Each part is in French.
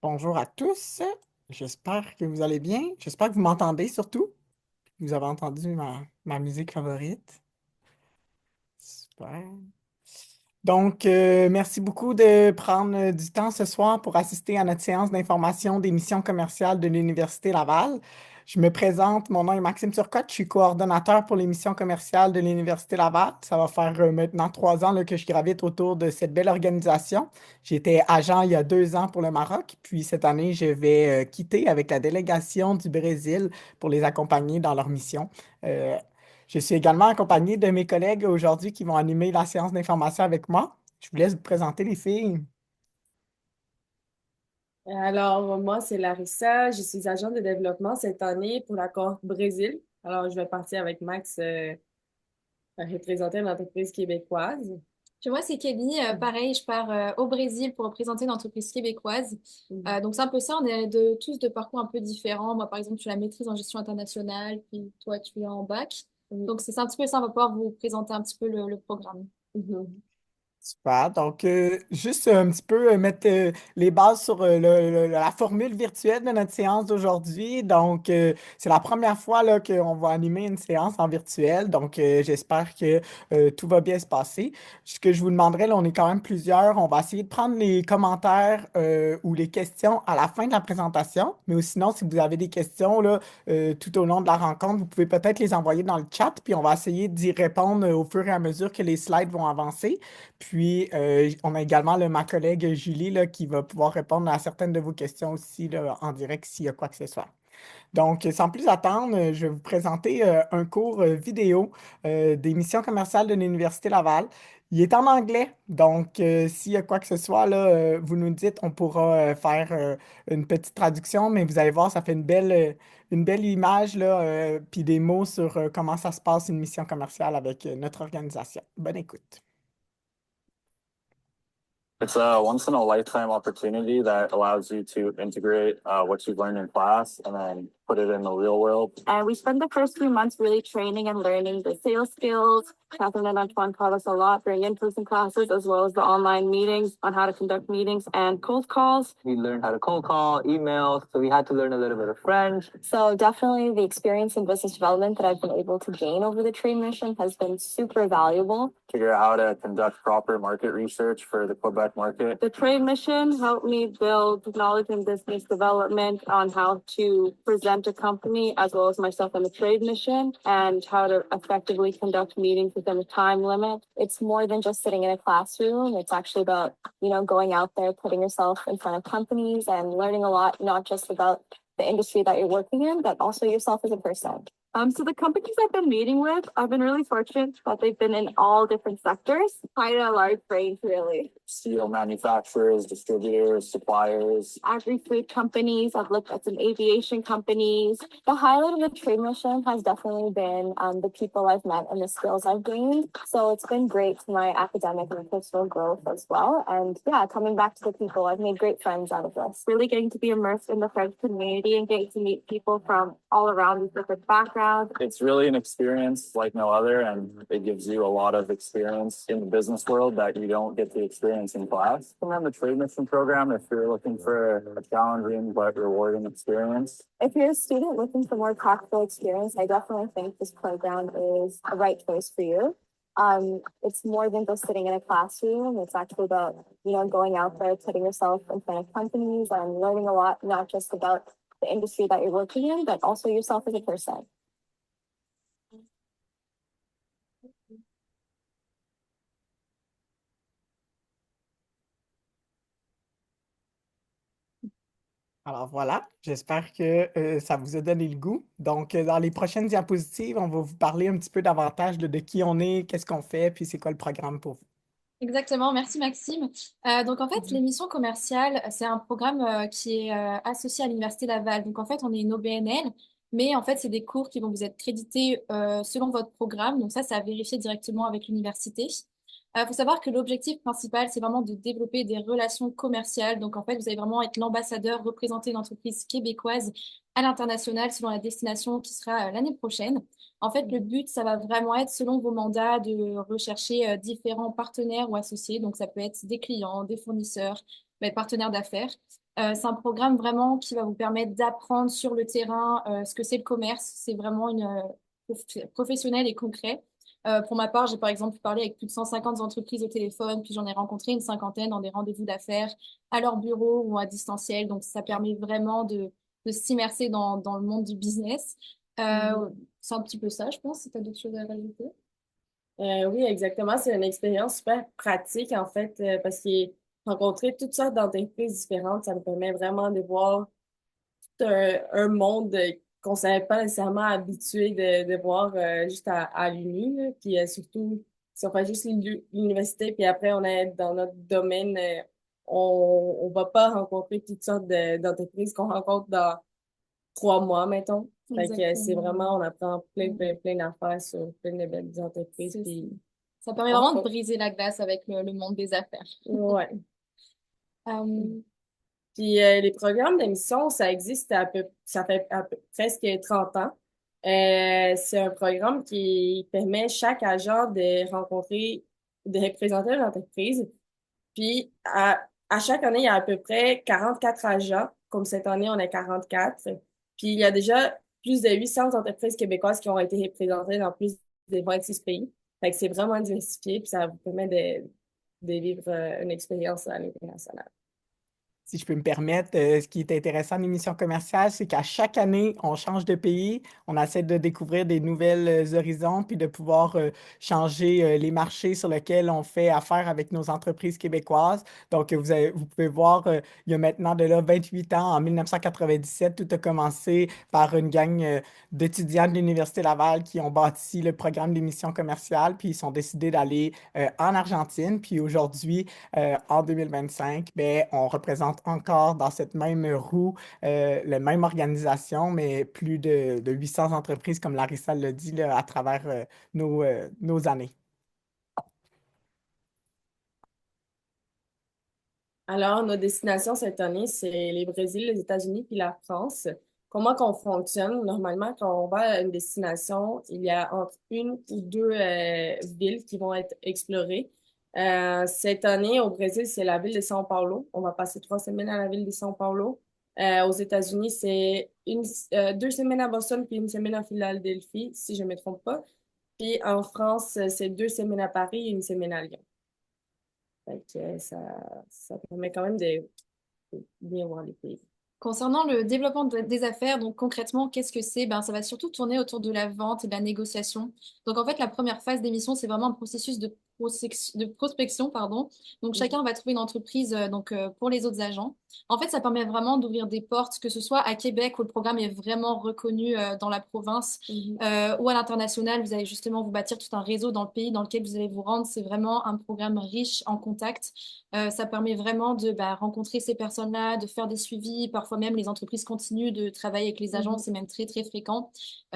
Bonjour à tous. J'espère que vous allez bien. J'espère que vous m'entendez surtout. Vous avez entendu ma musique favorite. Super. Donc, merci beaucoup de prendre du temps ce soir pour assister à notre séance d'information des missions commerciales de l'Université Laval. Je me présente, mon nom est Maxime Turcotte, je suis coordonnateur pour les missions commerciales de l'Université Laval. Ça va faire maintenant 3 ans là, que je gravite autour de cette belle organisation. J'étais agent il y a 2 ans pour le Maroc, puis cette année, je vais quitter avec la délégation du Brésil pour les accompagner dans leur mission. Euh, je suis également accompagné de mes collègues aujourd'hui qui vont animer la séance d'information avec moi. Je vous laisse vous présenter les filles. Alors, moi, c'est Larissa. Je suis agente de développement cette année pour la cohorte Brésil. Alors, je vais partir avec Max représenter une entreprise québécoise. Puis moi, c'est Kelly. Pareil, je pars au Brésil pour représenter une entreprise québécoise. Mhm. Donc, c'est un peu ça. On est tous de parcours un peu différents. Moi, par exemple, je suis la maîtrise en gestion internationale, puis toi, tu es en bac. Mhm. Donc, c'est un petit peu ça. On va pouvoir vous présenter un petit peu le programme. Mhm. Super. Donc, juste un petit peu mettre les bases sur la formule virtuelle de notre séance d'aujourd'hui. Donc, c'est la première fois là, qu'on va animer une séance en virtuel. Donc, j'espère que tout va bien se passer. Ce que je vous demanderai, là, on est quand même plusieurs. On va essayer de prendre les commentaires ou les questions à la fin de la présentation. Mais sinon, si vous avez des questions là, tout au long de la rencontre, vous pouvez peut-être les envoyer dans le chat. Puis, on va essayer d'y répondre au fur et à mesure que les slides vont avancer. Puis, on a également ma collègue Julie là, qui va pouvoir répondre à certaines de vos questions aussi là, en direct s'il y a quoi que ce soit. Donc, sans plus attendre, je vais vous présenter un cours vidéo des missions commerciales de l'Université Laval. Il est en anglais, donc s'il y a quoi que ce soit, là, vous nous dites, on pourra faire une petite traduction, mais vous allez voir, ça fait une belle image, là, puis des mots sur comment ça se passe une mission commerciale avec notre organisation. Bonne écoute. It's a once in a lifetime opportunity that allows you to integrate what you've learned in class and then put it in the real world. And we spent the first 3 months really training and learning the sales skills. Catherine and Antoine taught us a lot during in-person classes as well as the online meetings on how to conduct meetings and cold calls. We learned how to cold call, email, so we had to learn a little bit of French. So definitely the experience in business development that I've been able to gain over the trade mission has been super valuable. Figure out how to conduct proper market research for the Quebec market. The trade mission helped me build knowledge in business development on how to present a company as well as myself on the trade mission and how to effectively conduct meetings within a time limit. It's more than just sitting in a classroom. It's actually about, going out there, putting yourself in front of companies and learning a lot, not just about the industry that you're working in, but also yourself as a person. So the companies I've been meeting with, I've been really fortunate that they've been in all different sectors. Quite a large range, really. Steel manufacturers, distributors, suppliers. Agri-food companies. I've looked at some aviation companies. The highlight of the trade mission has definitely been the people I've met and the skills I've gained. So it's been great to my academic and personal growth as well. And yeah, coming back to the people, I've made great friends out of this. Really getting to be immersed in the French community and getting to meet people from all around these different backgrounds. It's really an experience like no other, and it gives you a lot of experience in the business world that you don't get to experience in class. And then the trade mission program, if you're looking for a challenging but rewarding experience. If you're a student looking for more practical experience, I definitely think this program is a right choice for you. It's more than just sitting in a classroom. It's actually about, going out there, putting yourself in front of companies and learning a lot, not just about the industry that you're working in, but also yourself as a person. Alors voilà, j'espère que ça vous a donné le goût. Donc, dans les prochaines diapositives, on va vous parler un petit peu davantage de qui on est, qu'est-ce qu'on fait, puis c'est quoi le programme pour vous. Exactement, merci Maxime. Donc en fait, l'émission commerciale, c'est un programme qui est associé à l'Université Laval. Donc en fait, on est une OBNL, mais en fait, c'est des cours qui vont vous être crédités selon votre programme. Donc ça, c'est à vérifier directement avec l'université. Il faut savoir que l'objectif principal, c'est vraiment de développer des relations commerciales. Donc en fait, vous allez vraiment être l'ambassadeur, représenter une entreprise québécoise à l'international selon la destination qui sera l'année prochaine. En fait, le but, ça va vraiment être, selon vos mandats, de rechercher différents partenaires ou associés. Donc, ça peut être des clients, des fournisseurs, mais partenaires d'affaires. C'est un programme vraiment qui va vous permettre d'apprendre sur le terrain ce que c'est le commerce. C'est vraiment professionnel et concret. Pour ma part, j'ai par exemple parlé avec plus de 150 entreprises au téléphone, puis j'en ai rencontré une cinquantaine dans des rendez-vous d'affaires à leur bureau ou à distanciel. Donc, ça permet vraiment de s'immerser dans le monde du business. C'est un petit peu ça, je pense, si tu as d'autres choses à rajouter. Oui, exactement. C'est une expérience super pratique, en fait, parce que rencontrer toutes sortes d'entreprises différentes, ça me permet vraiment de voir tout un monde qu'on savait pas nécessairement habitué de voir juste à l'Uni, là. Puis surtout, si on fait juste l'université, puis après on est dans notre domaine, on va pas rencontrer toutes sortes d'entreprises qu'on rencontre dans 3 mois, mettons. Fait que c'est Exactement. vraiment, on apprend plein d'affaires sur plein de belles entreprises. C'est ça. Puis, Ça permet vraiment de briser la glace avec le monde des affaires. ouais. Euh, Puis les programmes d'émission, ça existe ça fait presque 30 ans. C'est un programme qui permet chaque agent de rencontrer, de représenter une entreprise. Puis à chaque année, il y a à peu près 44 agents. Comme cette année, on est 44. Puis il y a déjà plus de 800 entreprises québécoises qui ont été représentées dans plus de 26 pays. Fait que c'est vraiment diversifié, puis ça vous permet de vivre une expérience à l'international. Si je peux me permettre, ce qui est intéressant en émission commerciale, c'est qu'à chaque année, on change de pays, on essaie de découvrir des nouvelles horizons, puis de pouvoir changer les marchés sur lesquels on fait affaire avec nos entreprises québécoises. Donc, vous pouvez voir, il y a maintenant de là 28 ans, en 1997, tout a commencé par une gang d'étudiants de l'Université Laval qui ont bâti le programme d'émission commerciale, puis ils sont décidés d'aller en Argentine. Puis aujourd'hui, en 2025, ben, on représente encore dans cette même roue la même organisation, mais plus de 800 entreprises, comme Larissa l'a dit, là, à travers nos années. Alors, nos destinations cette année, c'est les Brésil, les États-Unis puis la France. Comment qu'on fonctionne? Normalement, quand on va à une destination, il y a entre une ou deux villes qui vont être explorées. Cette année, au Brésil, c'est la ville de São Paulo. On va passer 3 semaines à la ville de São Paulo. Aux États-Unis, c'est 2 semaines à Boston puis une semaine à Philadelphie, si je ne me trompe pas. Puis en France, c'est 2 semaines à Paris et une semaine à Lyon. Fait que ça permet quand même de bien voir les pays. Concernant le développement des affaires, donc concrètement, qu'est-ce que c'est? Ben, ça va surtout tourner autour de la vente et de la négociation. Donc en fait, la première phase d'émission, c'est vraiment un processus de prospection, pardon. Donc chacun va trouver une entreprise pour les autres agents. En fait, ça permet vraiment d'ouvrir des portes, que ce soit à Québec où le programme est vraiment reconnu dans la province Mhm. ou à l'international, vous allez justement vous bâtir tout un réseau dans le pays dans lequel vous allez vous rendre. C'est vraiment un programme riche en contacts. Ça permet vraiment de rencontrer ces personnes-là, de faire des suivis. Parfois même, les entreprises continuent de travailler avec les agents, Mhm. c'est même très, très fréquent.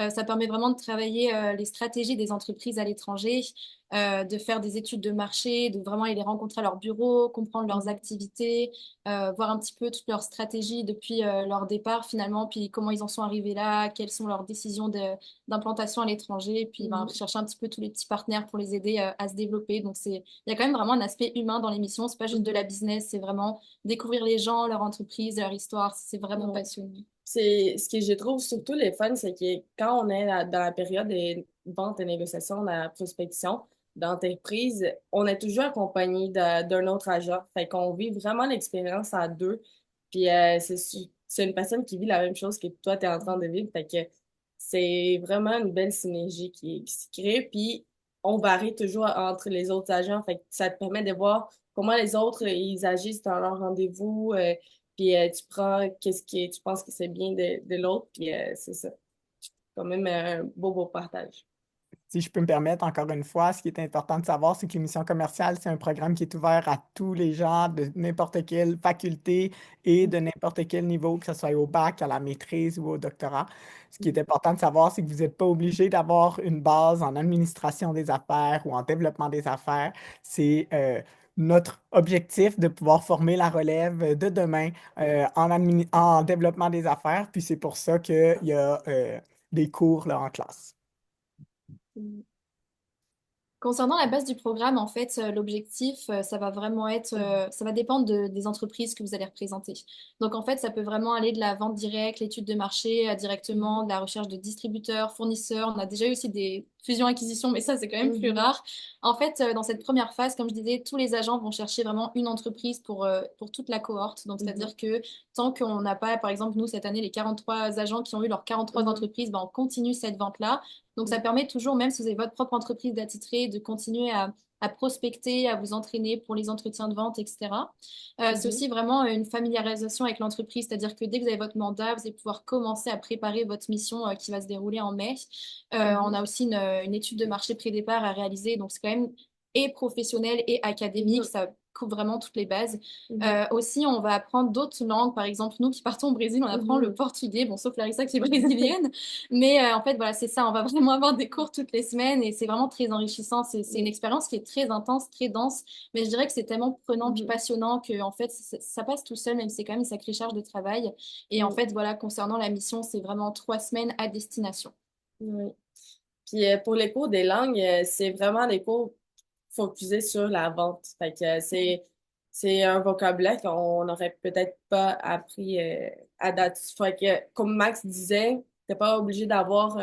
Ça permet vraiment de travailler les stratégies des entreprises à l'étranger, de faire des études de marché, de vraiment aller les rencontrer à leur bureau, comprendre leurs Mhm. activités, voir un petit peu toutes leurs stratégies depuis leur départ finalement, puis comment ils en sont arrivés là, quelles sont leurs décisions d'implantation à l'étranger, puis Mhm. chercher un petit peu tous les petits partenaires pour les aider à se développer. Donc il y a quand même vraiment un aspect humain dans l'émission. C'est pas juste de Mhm. la business, c'est vraiment découvrir les gens, leur entreprise, leur histoire. C'est vraiment Ouais. passionnant. C'est ce que je trouve surtout le fun, c'est que quand on est dans la période des ventes et négociations, de la prospection d'entreprise, on est toujours accompagné d'un autre agent. Fait qu'on vit vraiment l'expérience à deux. Puis c'est une personne qui vit la même chose que toi, tu es en train de vivre. Fait que c'est vraiment une belle synergie qui se crée. Puis on varie toujours entre les autres agents. Fait que ça te permet de voir comment les autres, ils agissent dans leur rendez-vous. Puis tu prends qu'est-ce que tu penses que c'est bien de l'autre, puis c'est ça. Quand même un beau partage. Si je peux me permettre, encore une fois, ce qui est important de savoir, c'est que l'émission commerciale, c'est un programme qui est ouvert à tous les gens de n'importe quelle faculté et de n'importe quel niveau, que ce soit au bac, à la maîtrise ou au doctorat. Ce qui est important de savoir, c'est que vous n'êtes pas obligé d'avoir une base en administration des affaires ou en développement des affaires. C'est notre objectif de pouvoir former la relève de demain en développement des affaires. Puis c'est pour ça qu'il y a des cours là, en classe. Concernant la base du programme, en fait, l'objectif, ça va vraiment être, ça va dépendre des entreprises que vous allez représenter. Donc, en fait, ça peut vraiment aller de la vente directe, l'étude de marché, à directement de la recherche de distributeurs, fournisseurs. On a déjà eu aussi des fusions-acquisitions, mais ça, c'est quand même plus rare. En fait, dans cette première phase, comme je disais, tous les agents vont chercher vraiment une entreprise pour toute la cohorte. Donc, c'est-à-dire que tant qu'on n'a pas, par exemple, nous, cette année, les 43 agents qui ont eu leurs 43 entreprises, ben, on continue cette vente-là. Donc, ça permet toujours, même si vous avez votre propre entreprise d'attitré, de continuer à prospecter, à vous entraîner pour les entretiens de vente, etc. C'est aussi vraiment une familiarisation avec l'entreprise, c'est-à-dire que dès que vous avez votre mandat, vous allez pouvoir commencer à préparer votre mission qui va se dérouler en mai. On a aussi une étude de marché pré-départ à réaliser, donc c'est quand même et professionnel et académique, ça couvre vraiment toutes les bases. Aussi, on va apprendre d'autres langues. Par exemple, nous qui partons au Brésil, on apprend le portugais, bon, sauf Larissa qui est brésilienne. Mais en fait, voilà, c'est ça. On va vraiment avoir des cours toutes les semaines et c'est vraiment très enrichissant. C'est une expérience qui est très intense, très dense. Mais je dirais que c'est tellement prenant puis passionnant que, en fait, ça passe tout seul, même si c'est quand même une sacrée charge de travail. Et en fait, voilà, concernant la mission, c'est vraiment 3 semaines à destination. Oui. Puis pour les cours des langues, c'est vraiment des cours focusés sur la vente. Fait que c'est un vocabulaire qu'on n'aurait peut-être pas appris à date. Fait que, comme Max disait, t'es pas obligé d'avoir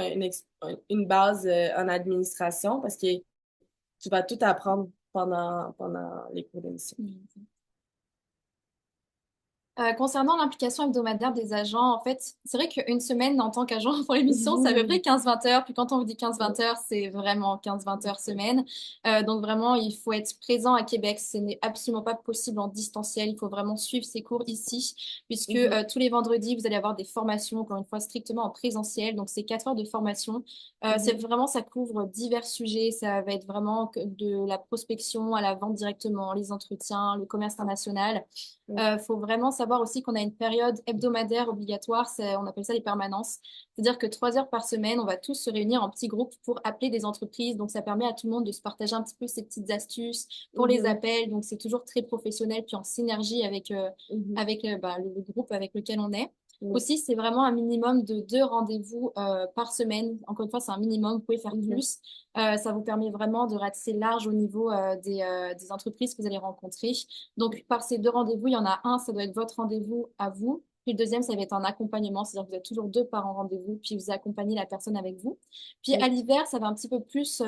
une base en administration parce que tu vas tout apprendre pendant les cours d'émission. Concernant l'implication hebdomadaire des agents, en fait, c'est vrai qu'une semaine en tant qu'agent pour l'émission, c'est à peu près 15-20 heures. Puis quand on vous dit 15-20 heures, c'est vraiment 15-20 heures semaine. Donc vraiment, il faut être présent à Québec. Ce n'est absolument pas possible en distanciel. Il faut vraiment suivre ces cours ici, puisque tous les vendredis, vous allez avoir des formations, encore une fois, strictement en présentiel. Donc c'est 4 heures de formation. C'est vraiment, ça couvre divers sujets. Ça va être vraiment de la prospection à la vente directement, les entretiens, le commerce international. Faut vraiment savoir aussi qu'on a une période hebdomadaire obligatoire, on appelle ça les permanences. C'est-à-dire que 3 heures par semaine, on va tous se réunir en petits groupes pour appeler des entreprises. Donc, ça permet à tout le monde de se partager un petit peu ses petites astuces pour les appels. Donc, c'est toujours très professionnel, puis en synergie avec le groupe avec lequel on est. Aussi, c'est vraiment un minimum de 2 rendez-vous par semaine. Encore une fois, c'est un minimum, vous pouvez faire plus. Ça vous permet vraiment de ratisser large au niveau des entreprises que vous allez rencontrer. Donc, par ces 2 rendez-vous, il y en a un, ça doit être votre rendez-vous à vous. Puis le deuxième, ça va être un accompagnement, c'est-à-dire que vous êtes toujours 2 par en rendez-vous, puis vous accompagnez la personne avec vous. Puis à l'hiver, ça va un petit peu plus,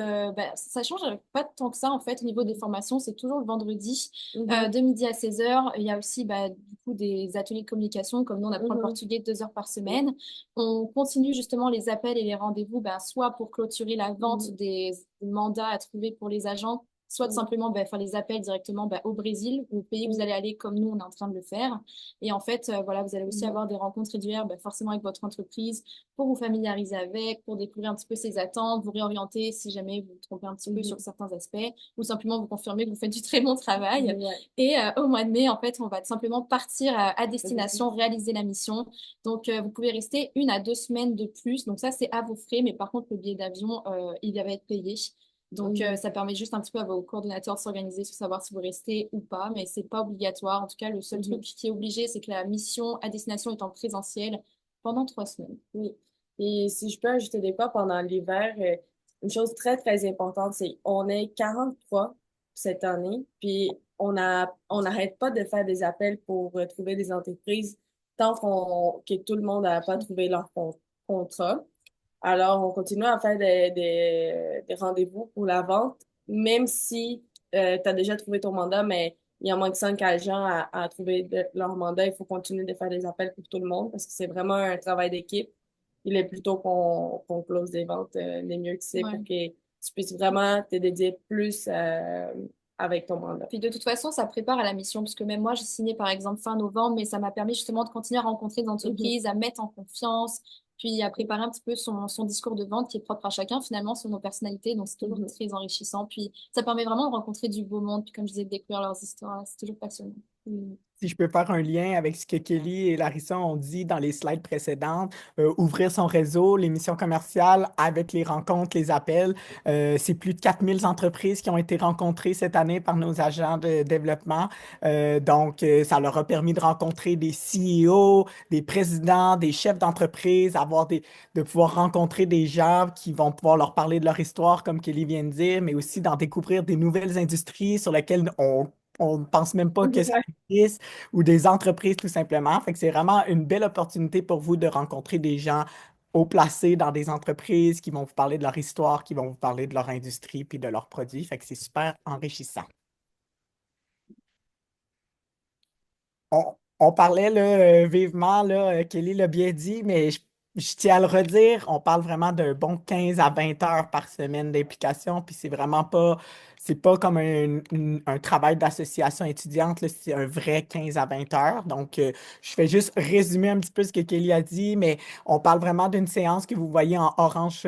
ça change pas tant que ça en fait au niveau des formations, c'est toujours le vendredi de midi à 16 heures. Il y a aussi du coup des ateliers de communication, comme nous on apprend le portugais 2 heures par semaine. On continue justement les appels et les rendez-vous, soit pour clôturer la vente des mandats à trouver pour les agents, soit tout simplement faire les appels directement au Brésil, ou au pays où vous allez aller, comme nous, on est en train de le faire. Et en fait, voilà, vous allez aussi avoir des rencontres régulières, forcément avec votre entreprise, pour vous familiariser avec, pour découvrir un petit peu ses attentes, vous réorienter si jamais vous vous trompez un petit peu sur certains aspects, ou simplement vous confirmer que vous faites du très bon travail. Et au mois de mai, en fait, on va tout simplement partir à destination, réaliser la mission. Donc, vous pouvez rester 1 à 2 semaines de plus. Donc, ça, c'est à vos frais, mais par contre, le billet d'avion, il va être payé. Donc, ça permet juste un petit peu à vos coordonnateurs de s'organiser sur savoir si vous restez ou pas, mais c'est pas obligatoire. En tout cas, le seul truc qui est obligé, c'est que la mission à destination est en présentiel pendant 3 semaines. Oui. Et si je peux ajouter des points pendant l'hiver, une chose très, très importante, c'est on est 43 cette année, puis on n'arrête pas de faire des appels pour trouver des entreprises tant que tout le monde n'a pas trouvé leur contrat. Alors, on continue à faire des rendez-vous pour la vente, même si tu as déjà trouvé ton mandat, mais il en manque 5 agents à trouver leur mandat. Il faut continuer de faire des appels pour tout le monde parce que c'est vraiment un travail d'équipe. Il est plutôt qu'on close des ventes les mieux que c'est pour que tu puisses vraiment te dédier plus avec ton mandat. Puis de toute façon, ça prépare à la mission, parce que même moi, j'ai signé par exemple fin novembre, mais ça m'a permis justement de continuer à rencontrer des entreprises, à mettre en confiance, puis à préparer un petit peu son discours de vente qui est propre à chacun finalement, sur nos personnalités. Donc c'est toujours très enrichissant. Puis ça permet vraiment de rencontrer du beau monde, puis comme je disais, de découvrir leurs histoires. C'est toujours passionnant. Si je peux faire un lien avec ce que Kelly et Larissa ont dit dans les slides précédentes, ouvrir son réseau, les missions commerciales avec les rencontres, les appels, c'est plus de 4000 entreprises qui ont été rencontrées cette année par nos agents de développement. Donc, ça leur a permis de rencontrer des CEO, des présidents, des chefs d'entreprise, de pouvoir rencontrer des gens qui vont pouvoir leur parler de leur histoire, comme Kelly vient de dire, mais aussi d'en découvrir des nouvelles industries sur lesquelles on ne pense même pas que ça Ouais. existe, ou des entreprises tout simplement. Fait que c'est vraiment une belle opportunité pour vous de rencontrer des gens haut placés dans des entreprises qui vont vous parler de leur histoire, qui vont vous parler de leur industrie puis de leurs produits. Fait que c'est super enrichissant. On parlait là, vivement, là, Kelly l'a bien dit, mais je tiens à le redire, on parle vraiment d'un bon 15 à 20 heures par semaine d'implication, puis c'est vraiment pas, c'est pas comme un travail d'association étudiante, là, c'est un vrai 15 à 20 heures. Donc, je fais juste résumer un petit peu ce que Kelly a dit, mais on parle vraiment d'une séance que vous voyez en orange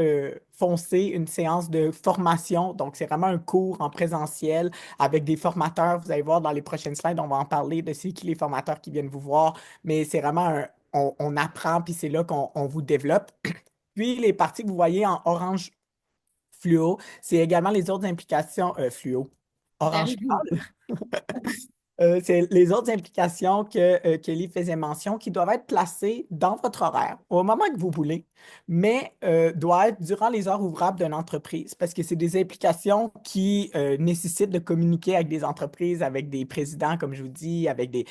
foncé, une séance de formation. Donc, c'est vraiment un cours en présentiel avec des formateurs. Vous allez voir dans les prochaines slides, on va en parler de c'est qui les formateurs qui viennent vous voir, mais c'est vraiment on apprend, puis c'est là qu'on vous développe. Puis les parties que vous voyez en orange fluo, c'est également les autres implications fluo. Orange c'est les autres implications que Kelly faisait mention qui doivent être placées dans votre horaire au moment que vous voulez, mais doivent être durant les heures ouvrables d'une entreprise parce que c'est des implications qui nécessitent de communiquer avec des entreprises, avec des présidents, comme je vous dis, avec des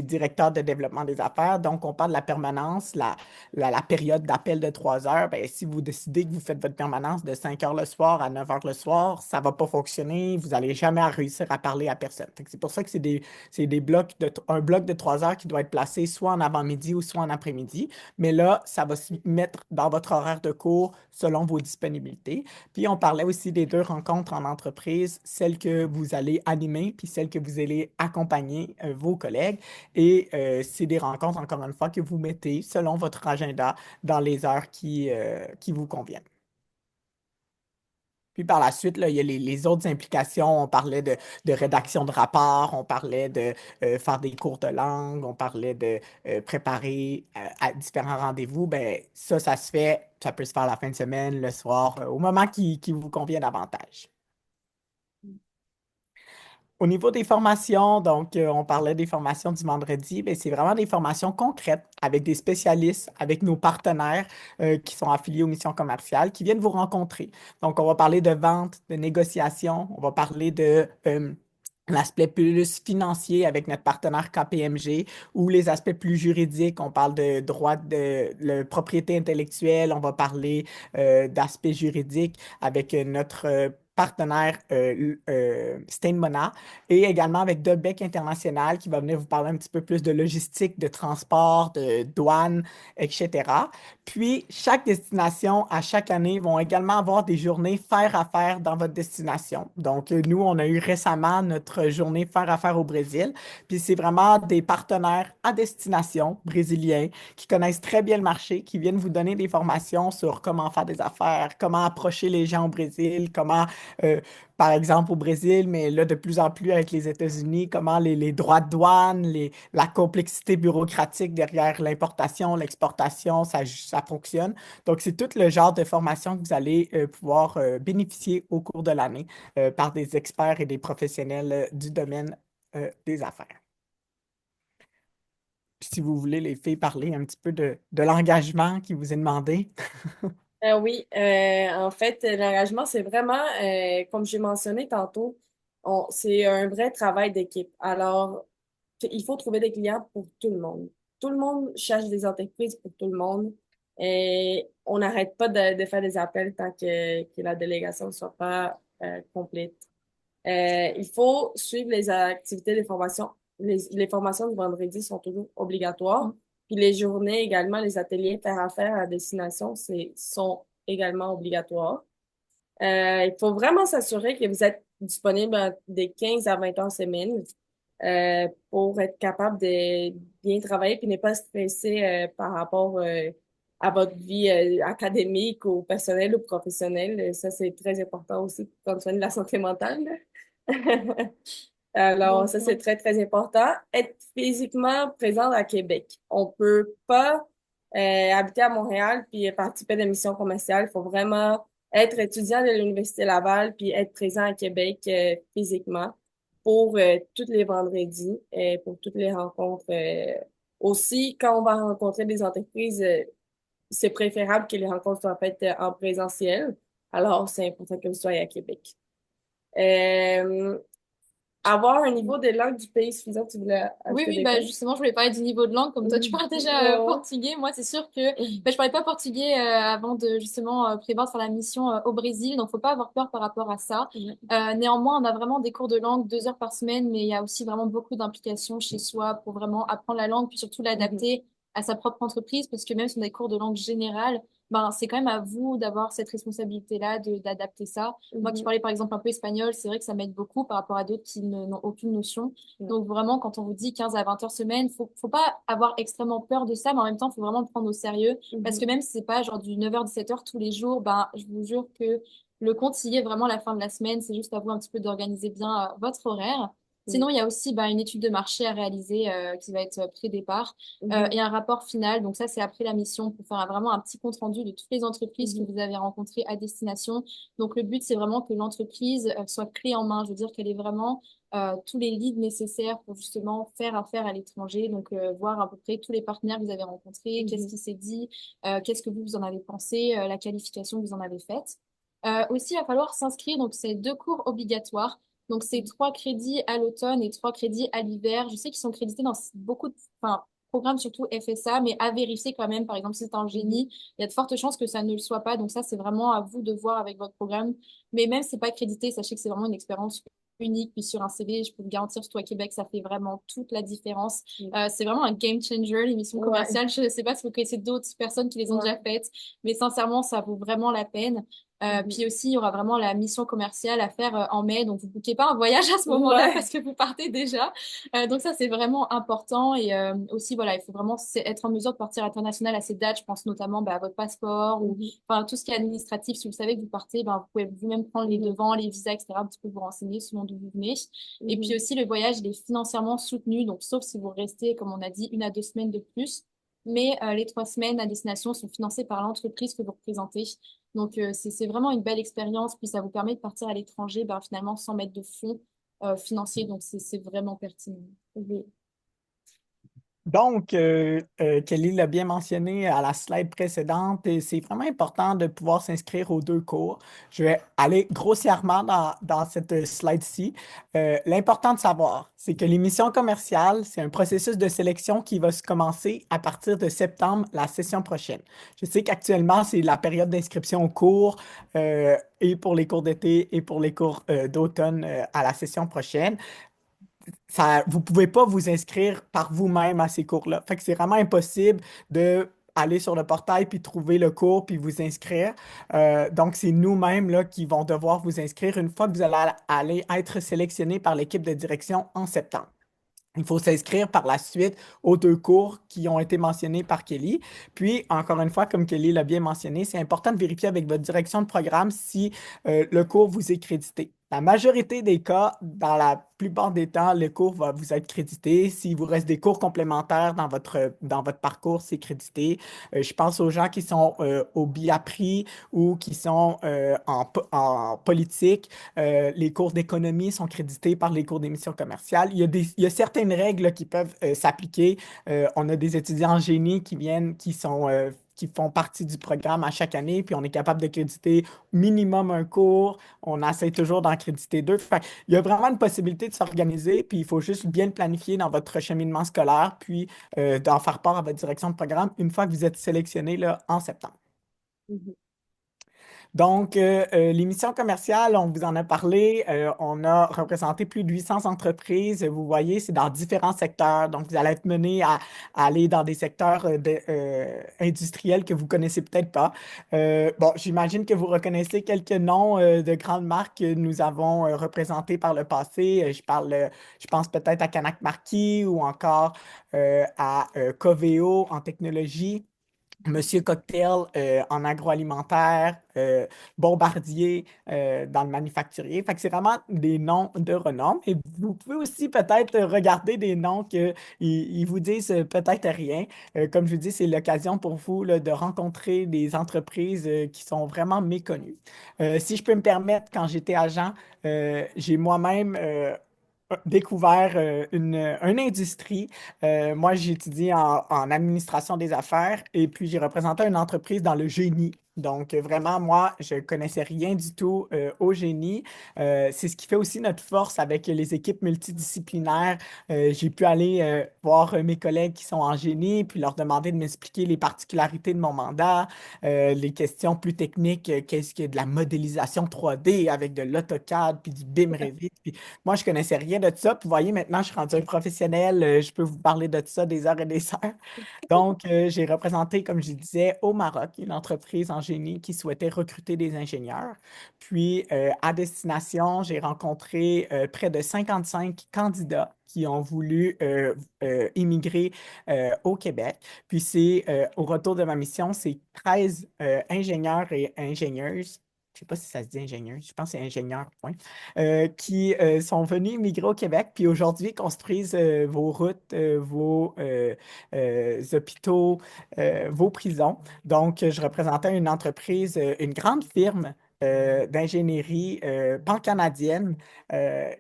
directeurs de développement des affaires. Donc, on parle de la permanence, la période d'appel de 3 heures. Ben, si vous décidez que vous faites votre permanence de 5 heures le soir à 9 heures le soir, ça ne va pas fonctionner. Vous n'allez jamais réussir à parler à personne. Fait que c'est pour ça que c'est des un bloc de 3 heures qui doit être placé soit en avant-midi ou soit en après-midi. Mais là, ça va se mettre dans votre horaire de cours selon vos disponibilités. Puis on parlait aussi des deux rencontres en entreprise, celle que vous allez animer, puis celle que vous allez accompagner vos collègues. Et c'est des rencontres, encore une fois, que vous mettez selon votre agenda dans les heures qui vous conviennent. Puis par la suite, là, il y a les autres implications. On parlait de rédaction de rapports, on parlait de faire des cours de langue, on parlait de préparer à différents rendez-vous. Ben, ça se fait, ça peut se faire la fin de semaine, le soir, au moment qui vous convient davantage. Au niveau des formations, donc on parlait des formations du vendredi, mais c'est vraiment des formations concrètes avec des spécialistes, avec nos partenaires qui sont affiliés aux missions commerciales, qui viennent vous rencontrer. Donc, on va parler de vente, de négociation, on va parler de l'aspect plus financier avec notre partenaire KPMG ou les aspects plus juridiques. On parle de droit de propriété intellectuelle, on va parler d'aspects juridiques avec notre partenaire Stein Mona et également avec Dobec International qui va venir vous parler un petit peu plus de logistique, de transport, de douane, etc. Puis, chaque destination à chaque année vont également avoir des journées faire affaire dans votre destination. Donc, nous, on a eu récemment notre journée faire affaire au Brésil. Puis, c'est vraiment des partenaires à destination brésiliens qui connaissent très bien le marché, qui viennent vous donner des formations sur comment faire des affaires, comment approcher les gens au Brésil, comment euh, par exemple au Brésil, mais là de plus en plus avec les États-Unis, comment les droits de douane, la complexité bureaucratique derrière l'importation, l'exportation, ça fonctionne. Donc, c'est tout le genre de formation que vous allez pouvoir bénéficier au cours de l'année par des experts et des professionnels du domaine des affaires. Puis, si vous voulez, les filles, parler un petit peu de l'engagement qui vous est demandé. Oui, en fait, l'engagement, c'est vraiment, comme j'ai mentionné tantôt, c'est un vrai travail d'équipe. Alors, il faut trouver des clients pour tout le monde. Tout le monde cherche des entreprises pour tout le monde et on n'arrête pas de faire des appels tant que la délégation ne soit pas complète. Il faut suivre les activités des formations. Les formations du vendredi sont toujours obligatoires. Puis les journées également, les ateliers faire affaire à destination, sont également obligatoires. Il faut vraiment s'assurer que vous êtes disponible des 15 à 20 heures semaine pour être capable de bien travailler puis ne pas stresser par rapport à votre vie académique ou personnelle ou professionnelle. Ça, c'est très important aussi pour prendre soin de la santé mentale. Alors, ça, c'est très, très important. Être physiquement présent à Québec. On peut pas habiter à Montréal puis participer à des missions commerciales. Il faut vraiment être étudiant de l'Université Laval puis être présent à Québec physiquement pour tous les vendredis et pour toutes les rencontres. Aussi, quand on va rencontrer des entreprises, c'est préférable que les rencontres soient faites en présentiel. Alors, c'est important que vous soyez à Québec. Euh, Avoir un niveau de langue du pays suffisant, tu voulais Oui, ajouter oui, des bah points? justement, je voulais parler du niveau de langue. Comme toi, tu parles déjà Ouais. portugais. Moi, c'est sûr que je parlais pas portugais avant de justement prévoir sur la mission au Brésil. Donc, faut pas avoir peur par rapport à ça. Néanmoins, on a vraiment des cours de langue 2 heures par semaine, mais il y a aussi vraiment beaucoup d'implications chez soi pour vraiment apprendre la langue, puis surtout l'adapter à sa propre entreprise, parce que même si on a des cours de langue générale, ben, c'est quand même à vous d'avoir cette responsabilité-là, d'adapter ça. Moi qui parlais par exemple un peu espagnol, c'est vrai que ça m'aide beaucoup par rapport à d'autres qui n'ont aucune notion. Donc vraiment, quand on vous dit 15 à 20 heures semaine, faut pas avoir extrêmement peur de ça, mais en même temps, faut vraiment le prendre au sérieux. Parce que même si c'est pas genre du 9h, 17h tous les jours, ben, je vous jure que le compte y est vraiment la fin de la semaine. C'est juste à vous un petit peu d'organiser bien votre horaire. Sinon, il y a aussi ben, une étude de marché à réaliser qui va être pré-départ et un rapport final. Donc ça, c'est après la mission pour faire vraiment un petit compte-rendu de toutes les entreprises que vous avez rencontrées à destination. Donc le but, c'est vraiment que l'entreprise soit clé en main. Je veux dire qu'elle est vraiment tous les leads nécessaires pour justement faire affaire à l'étranger. Donc, voir à peu près tous les partenaires que vous avez rencontrés, qu'est-ce qui s'est dit, qu'est-ce que vous en avez pensé, la qualification que vous en avez faite. Aussi, il va falloir s'inscrire. Donc, c'est 2 cours obligatoires. Donc, c'est 3 crédits à l'automne et 3 crédits à l'hiver. Je sais qu'ils sont crédités dans beaucoup de enfin, programmes, surtout FSA, mais à vérifier quand même. Par exemple, si c'est en génie, il y a de fortes chances que ça ne le soit pas. Donc, ça, c'est vraiment à vous de voir avec votre programme. Mais même si c'est pas crédité, sachez que c'est vraiment une expérience unique. Puis sur un CV, je peux vous garantir, surtout à Québec, ça fait vraiment toute la différence. C'est vraiment un game changer, l'émission commerciale. Je ne sais pas si vous connaissez d'autres personnes qui les ont déjà faites, mais sincèrement, ça vaut vraiment la peine. Puis aussi, il y aura vraiment la mission commerciale à faire en mai. Donc, vous ne bouquez pas un voyage à ce moment-là parce que vous partez déjà. Donc, ça, c'est vraiment important. Et aussi, voilà, il faut vraiment être en mesure de partir à l'international à ces dates. Je pense notamment bah, à votre passeport ou enfin, tout ce qui est administratif. Si vous savez que vous partez, ben, vous pouvez vous-même prendre les devants, les visas, etc. Un petit peu vous renseigner selon d'où vous venez. Et puis aussi, le voyage, il est financièrement soutenu. Donc, sauf si vous restez, comme on a dit, 1 à 2 semaines de plus. Mais les 3 semaines à destination sont financées par l'entreprise que vous représentez. Donc, c'est vraiment une belle expérience. Puis, ça vous permet de partir à l'étranger, ben, finalement, sans mettre de fonds financiers. Donc, c'est vraiment pertinent. Donc, Kelly l'a bien mentionné à la slide précédente, et c'est vraiment important de pouvoir s'inscrire aux 2 cours. Je vais aller grossièrement dans cette slide-ci. L'important de savoir, c'est que l'émission commerciale, c'est un processus de sélection qui va se commencer à partir de septembre, la session prochaine. Je sais qu'actuellement, c'est la période d'inscription aux cours, et pour les cours d'été et pour les cours d'automne à la session prochaine. Vous ne pouvez pas vous inscrire par vous-même à ces cours-là. Fait que c'est vraiment impossible de aller sur le portail puis trouver le cours puis vous inscrire. Donc, c'est nous-mêmes là, qui vont devoir vous inscrire une fois que vous allez aller être sélectionné par l'équipe de direction en septembre. Il faut s'inscrire par la suite aux 2 cours qui ont été mentionnés par Kelly. Puis, encore une fois, comme Kelly l'a bien mentionné, c'est important de vérifier avec votre direction de programme si le cours vous est crédité. La majorité des cas, dans la plupart des temps, le cours va vous être crédité. S'il vous reste des cours complémentaires dans votre parcours, c'est crédité. Je pense aux gens qui sont au BIAPRI ou qui sont en politique. Les cours d'économie sont crédités par les cours d'émission commerciale. Il y a certaines règles là, qui peuvent s'appliquer. On a des étudiants en génie qui font partie du programme à chaque année, puis on est capable de créditer minimum un cours. On essaie toujours d'en créditer 2. Fait, il y a vraiment une possibilité de s'organiser, puis il faut juste bien le planifier dans votre cheminement scolaire, puis d'en faire part à votre direction de programme une fois que vous êtes sélectionné là, en septembre. Donc, l'émission commerciale, on vous en a parlé. On a représenté plus de 800 entreprises. Vous voyez, c'est dans différents secteurs. Donc, vous allez être mené à aller dans des secteurs industriels que vous connaissez peut-être pas. Bon, j'imagine que vous reconnaissez quelques noms de grandes marques que nous avons représentés par le passé. Je pense peut-être à Canac Marquis ou encore à Coveo en technologie. Monsieur Cocktail en agroalimentaire, Bombardier dans le manufacturier. Fait que c'est vraiment des noms de renom. Et vous pouvez aussi peut-être regarder des noms qui ils vous disent peut-être rien. Comme je vous dis, c'est l'occasion pour vous là, de rencontrer des entreprises qui sont vraiment méconnues. Si je peux me permettre, quand j'étais agent, j'ai moi-même découvert une industrie. Moi, j'ai étudié en administration des affaires et puis j'ai représenté une entreprise dans le génie. Donc, vraiment, moi, je connaissais rien du tout au génie. C'est ce qui fait aussi notre force avec les équipes multidisciplinaires. J'ai pu aller voir mes collègues qui sont en génie puis leur demander de m'expliquer les particularités de mon mandat, les questions plus techniques, qu'est-ce que de la modélisation 3D avec de l'AutoCAD puis du BIM Revit. Puis moi, je connaissais rien de ça. Puis, vous voyez, maintenant, je suis rendu un professionnel. Je peux vous parler de ça des heures et des heures. Donc, j'ai représenté, comme je disais, au Maroc, une entreprise en génie qui souhaitait recruter des ingénieurs. Puis, à destination, j'ai rencontré près de 55 candidats qui ont voulu immigrer au Québec. Puis, c'est au retour de ma mission, c'est 13 ingénieurs et ingénieuses. Je ne sais pas si ça se dit ingénieur, je pense que c'est ingénieur, point, qui sont venus immigrer au Québec, puis aujourd'hui construisent vos routes, vos hôpitaux, vos prisons. Donc, je représentais une entreprise, une grande firme d'ingénierie pan-canadienne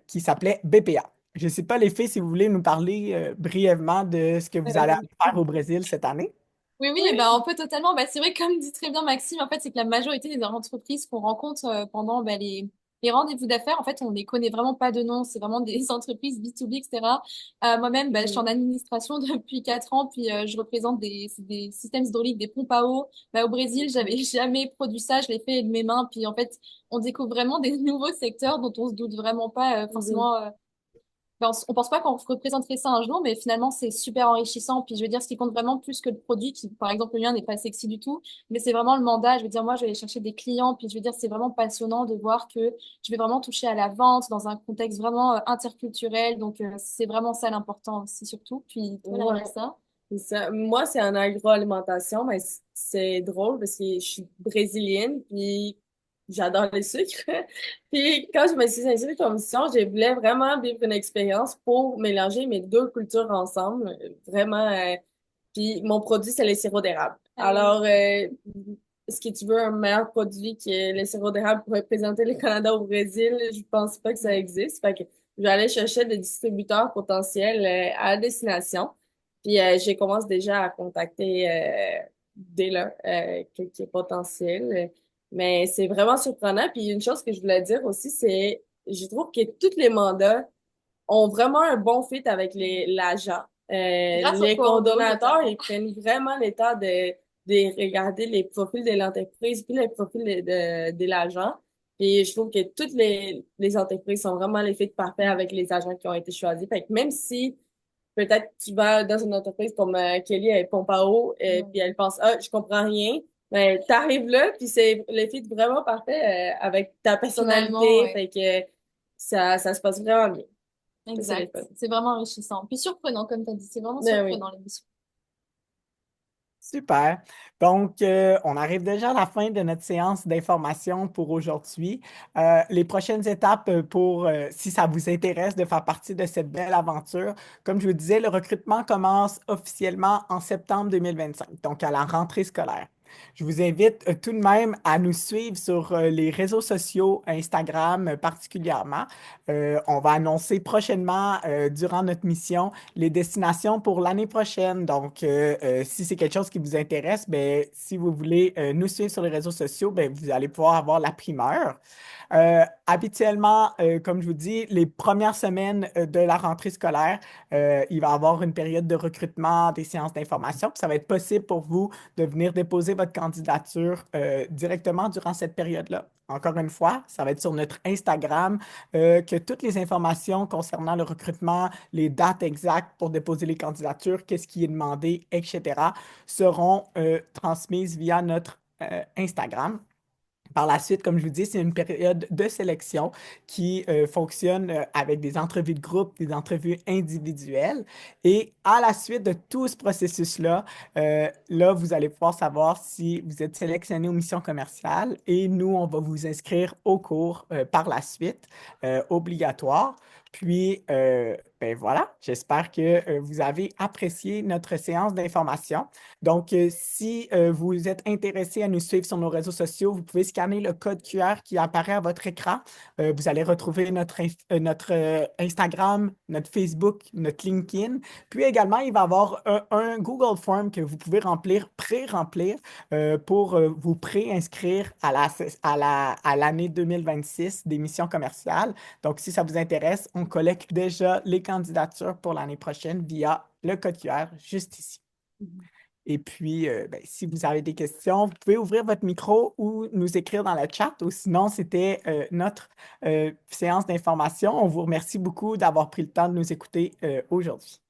qui s'appelait BPA. Je ne sais pas, les filles, si vous voulez nous parler brièvement de ce que vous allez faire au Brésil cette année. Oui, oui, Oui. bah, on peut totalement. Bah, c'est vrai, comme dit très bien Maxime, en fait, c'est que la majorité des entreprises qu'on rencontre pendant bah, les rendez-vous d'affaires, en fait, on les connaît vraiment pas de nom. C'est vraiment des entreprises B2B, etc. Moi-même, bah, je suis en Mhm. administration depuis 4 ans, puis je représente des systèmes hydrauliques, des pompes à eau. Bah, au Brésil, j'avais jamais produit ça, je l'ai fait de mes mains. Puis en fait, on découvre vraiment des nouveaux secteurs dont on se doute vraiment pas Mhm. forcément. Ben, on pense pas qu'on représenterait ça un jour, mais finalement, c'est super enrichissant. Puis, je veux dire, ce qui compte vraiment plus que le produit, qui, par exemple, le mien n'est pas sexy du tout, mais c'est vraiment le mandat. Je veux dire, moi, je vais aller chercher des clients, puis je veux dire, c'est vraiment passionnant de voir que je vais vraiment toucher à la vente dans un contexte vraiment interculturel. Donc, c'est vraiment ça l'important aussi, surtout. Puis, toi, Ouais. Larissa? C'est ça. Moi, c'est en agroalimentation, mais c'est drôle parce que je suis brésilienne, puis j'adore les sucres. Puis quand je me suis inscrite comme mission, je voulais vraiment vivre une expérience pour mélanger mes deux cultures ensemble. Vraiment. Puis mon produit, c'est les sirops d'érable. Ah oui. Alors, est-ce que tu veux un meilleur produit que les sirops d'érable pour représenter le Canada au Brésil? Je pense pas que ça existe. Fait que je vais aller chercher des distributeurs potentiels à la destination. Puis j'ai commencé déjà à contacter dès là quelques potentiels. Mais c'est vraiment surprenant. Puis une chose que je voulais dire aussi, c'est je trouve que tous les mandats ont vraiment un bon fit avec l'agent. Grâce au Les cordeau, coordonnateurs, notamment. ils prennent vraiment le temps de regarder les profils de l'entreprise puis les profils de l'agent. Puis je trouve que toutes les entreprises sont vraiment les fit parfaits avec les agents qui ont été choisis. Fait que même si peut-être tu vas dans une entreprise comme Kelly avec Pompao, puis elle pense, ah, je comprends rien. Mais t'arrives là, puis c'est le fit vraiment parfait avec ta Finalement, personnalité. ouais. Fait que ça se passe vraiment bien. Ça, c'est le Exact. fun. C'est vraiment enrichissant. Puis surprenant, comme tu as dit. C'est vraiment Ben oui. surprenant, l'émission. Super. Donc, on arrive déjà à la fin de notre séance d'information pour aujourd'hui. Les prochaines étapes pour, si ça vous intéresse de faire partie de cette belle aventure, comme je vous disais, le recrutement commence officiellement en septembre 2025, donc à la rentrée scolaire. Je vous invite tout de même à nous suivre sur les réseaux sociaux, Instagram particulièrement. On va annoncer prochainement, durant notre mission, les destinations pour l'année prochaine. Donc, si c'est quelque chose qui vous intéresse, ben, si vous voulez nous suivre sur les réseaux sociaux, ben, vous allez pouvoir avoir la primeur. Habituellement, comme je vous dis, les premières semaines de la rentrée scolaire, il va y avoir une période de recrutement des séances d'information. Puis ça va être possible pour vous de venir déposer votre candidature directement durant cette période-là. Encore une fois, ça va être sur notre Instagram que toutes les informations concernant le recrutement, les dates exactes pour déposer les candidatures, qu'est-ce qui est demandé, etc., seront transmises via notre Instagram. Par la suite, comme je vous dis, c'est une période de sélection qui fonctionne avec des entrevues de groupe, des entrevues individuelles. Et à la suite de tout ce processus-là, là, vous allez pouvoir savoir si vous êtes sélectionné aux missions commerciales et nous, on va vous inscrire au cours par la suite, obligatoire. Puis, ben voilà, j'espère que vous avez apprécié notre séance d'information. Donc, si vous êtes intéressé à nous suivre sur nos réseaux sociaux, vous pouvez scanner le code QR qui apparaît à votre écran. Vous allez retrouver notre Instagram, notre Facebook, notre LinkedIn. Puis également, il va y avoir un Google Form que vous pouvez remplir, pré-remplir pour vous pré-inscrire à l'année 2026 des missions commerciales. Donc, si ça vous intéresse, on collecte déjà les candidatures pour l'année prochaine via le code QR juste ici. Et puis, ben, si vous avez des questions, vous pouvez ouvrir votre micro ou nous écrire dans le chat. Ou sinon, c'était notre séance d'information. On vous remercie beaucoup d'avoir pris le temps de nous écouter aujourd'hui.